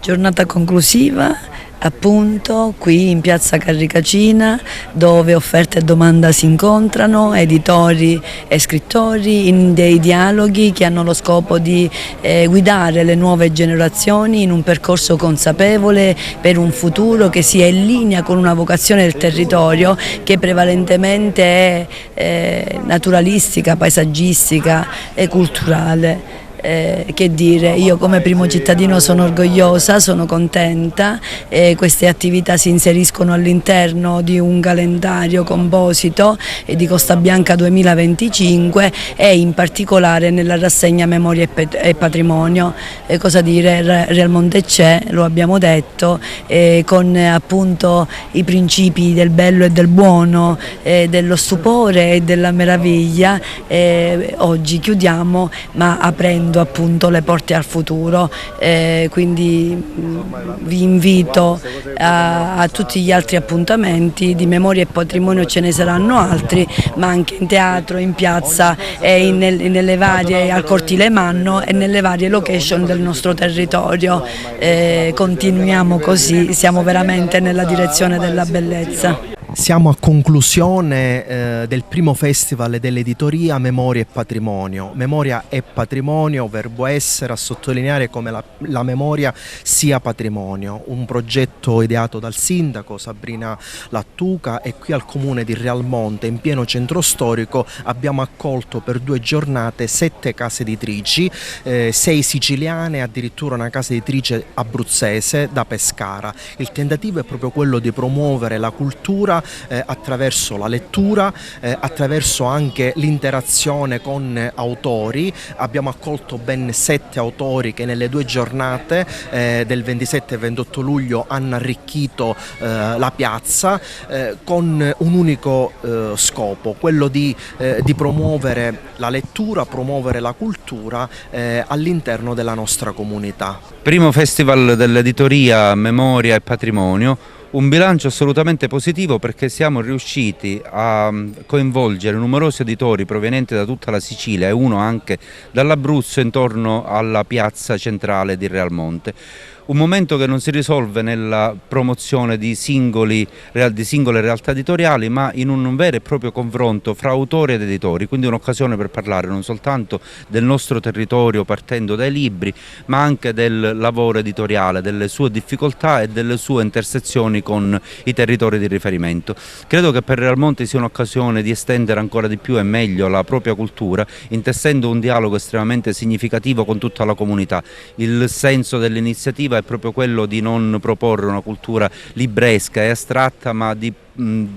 Giornata conclusiva appunto qui in piazza Carricacina, dove offerta e domanda si incontrano, editori e scrittori, in dei dialoghi che hanno lo scopo di guidare le nuove generazioni in un percorso consapevole per un futuro che sia in linea con una vocazione del territorio che prevalentemente è naturalistica, paesaggistica e culturale. Che dire, io come primo cittadino sono orgogliosa, sono contenta, queste attività si inseriscono all'interno di un calendario composito di Costa Bianca 2025 e in particolare nella rassegna Memoria e Patrimonio. Cosa dire, Real Monte c'è, lo abbiamo detto, con appunto i principi del bello e del buono, dello stupore e della meraviglia. Oggi chiudiamo ma aprendo appunto le porte al futuro, quindi vi invito a tutti gli altri appuntamenti di Memoria e Patrimonio, ce ne saranno altri, ma anche in teatro, in piazza e nelle varie, al Cortile Manno e nelle varie location del nostro territorio. Continuiamo così, siamo veramente nella direzione della bellezza. Siamo a conclusione del primo festival dell'editoria Memoria e Patrimonio. Memoria e patrimonio, verbo essere, a sottolineare come la memoria sia patrimonio. Un progetto ideato dal sindaco Sabrina Lattuca, e qui al comune di Realmonte, in pieno centro storico, abbiamo accolto per 2 giornate 7 case editrici, 6 siciliane e addirittura una casa editrice abruzzese da Pescara. Il tentativo è proprio quello di promuovere la cultura attraverso la lettura, attraverso anche l'interazione con autori. Abbiamo accolto ben 7 autori che nelle 2 giornate del 27 e 28 luglio hanno arricchito la piazza con un unico scopo, quello di promuovere la lettura, promuovere la cultura all'interno della nostra comunità. Primo festival dell'editoria Memoria e Patrimonio. Un bilancio assolutamente positivo, perché siamo riusciti a coinvolgere numerosi editori provenienti da tutta la Sicilia e uno anche dall'Abruzzo intorno alla piazza centrale di Realmonte. Un momento che non si risolve nella promozione di singole realtà editoriali, ma in un vero e proprio confronto fra autori ed editori, quindi un'occasione per parlare non soltanto del nostro territorio partendo dai libri, ma anche del lavoro editoriale, delle sue difficoltà e delle sue intersezioni con i territori di riferimento. Credo che per Realmonte sia un'occasione di estendere ancora di più e meglio la propria cultura, intessendo un dialogo estremamente significativo con tutta la comunità. Il senso dell'iniziativa è proprio quello di non proporre una cultura libresca e astratta, ma di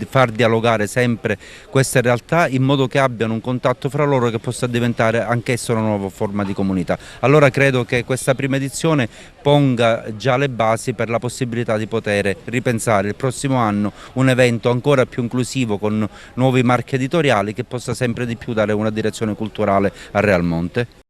far dialogare sempre queste realtà in modo che abbiano un contatto fra loro che possa diventare anch'esso una nuova forma di comunità. Allora credo che questa prima edizione ponga già le basi per la possibilità di poter ripensare il prossimo anno un evento ancora più inclusivo, con nuovi marchi editoriali, che possa sempre di più dare una direzione culturale a Realmonte.